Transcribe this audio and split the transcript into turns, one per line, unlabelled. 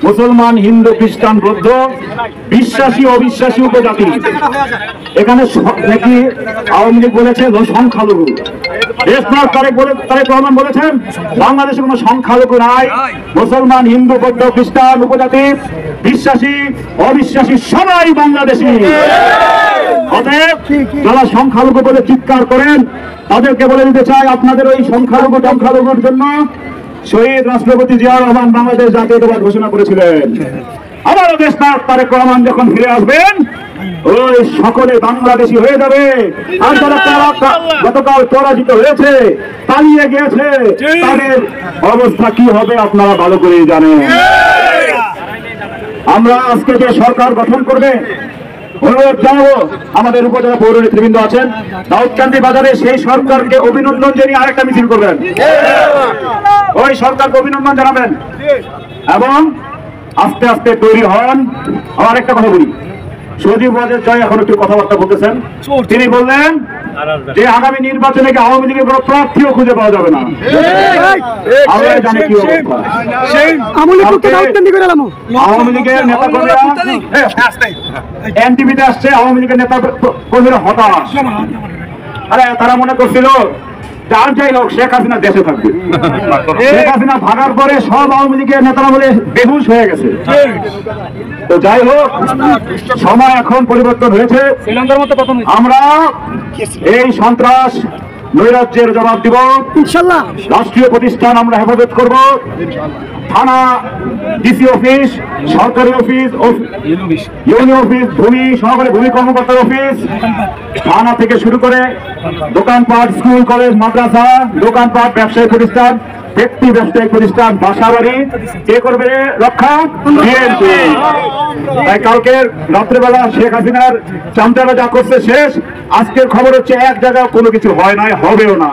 মুসলমান, হিন্দু, খ্রিস্টান, বৌদ্ধ, বিশ্বাসী অবিশ্বাসী উপজাতি, এখানে নাকি আওয়ামী লীগ বলেছে সংখ্যালঘু। তারেক রহমান বলেছেন বাংলাদেশে কোনো সংখ্যালঘু নাই, মুসলমান, হিন্দু, বৌদ্ধ, খ্রিস্টান, উপজাতি, বিশ্বাসী অবিশ্বাসী সবাই বাংলাদেশী। অতএব যারা সংখ্যালঘু বলে চিৎকার করেন তাদেরকে বলে দিতে চাই, আপনাদের ওই সংখ্যালঘুর জন্য শহীদ রাষ্ট্রপতি জিয়া রহমান বাংলাদেশ জাতীয়তাবাদ ঘোষণা করেছিলেন। আবারও দেশনায়ক তারেক রহমান যখন ফিরে আসবেন ওই সকলে বাংলাদেশী হয়ে যাবে। আর যারা গতকাল পরাজিত হয়েছে, পালিয়ে গিয়েছে, তাদের অবস্থা কি হবে আপনারা ভালো করেই জানেন। আমরা আজকে যে সরকার গঠন করবে, অনুরোধ জানাবো আমাদের উপজেলা পৌর নেতৃবৃন্দ আছেন, দাউদকান্দি বাজারে সেই সরকারকে অভিনন্দন জানিয়ে আরেকটা মিছিল করবেন, ওই সরকারকে অভিনন্দন জানাবেন এবং আস্তে আস্তে তৈরি হন। আমার একটা কথা বলি, সজীব ওয়াজেদ জয় এখন একটু কথাবার্তা বলতেছেন, তিনি বললেন যে আগামী নির্বাচনে আওয়ামী লীগের কোনো প্রার্থীও খুঁজে পাওয়া যাবে না। আমরা জানি কি আওয়ামী লীগের নেতা কর্মীরা এনটিভিতে আসছে, আওয়ামী লীগের নেতা কর্মীরা হতাশ। আরে তারা মনে করছিল যার যাই হোক শেখ হাসিনা দেশে থাকবে, শেখ হাসিনা ভাগার পরে সব আওয়ামী লীগের নেতারা বলে বেহুশ হয়ে গেছে। তো যাই হোক, সময় এখন পরিবর্তন হয়েছে। আমরা এই সন্ত্রাস নৈরাজ্যের জবাব দিব ইনশাআল্লাহ। রাষ্ট্রীয় প্রতিষ্ঠান আমরা হেফাজত করব, থানা, ডিসি অফিস, সরকারি অফিস, ইউনিয়ন অফিস, ভূমি সহকারী ভূমি কর্মকর্তার অফিস, থানা থেকে শুরু করে দোকানপাট, স্কুল, কলেজ, মাদ্রাসা, দোকানপাট, ব্যবসায়িক প্রতিষ্ঠান, ব্যক্তি ব্যবসায়িক প্রতিষ্ঠান, বাসাবাড়ি, কে করবে রক্ষা? বিএনপি। তাই কালকে রাত্রেবেলা শেখ হাসিনার চামচারা যা করছে শেষ। আজকের খবর হচ্ছে এক জায়গায় কোনো কিছু হয় নাই, হবেও না।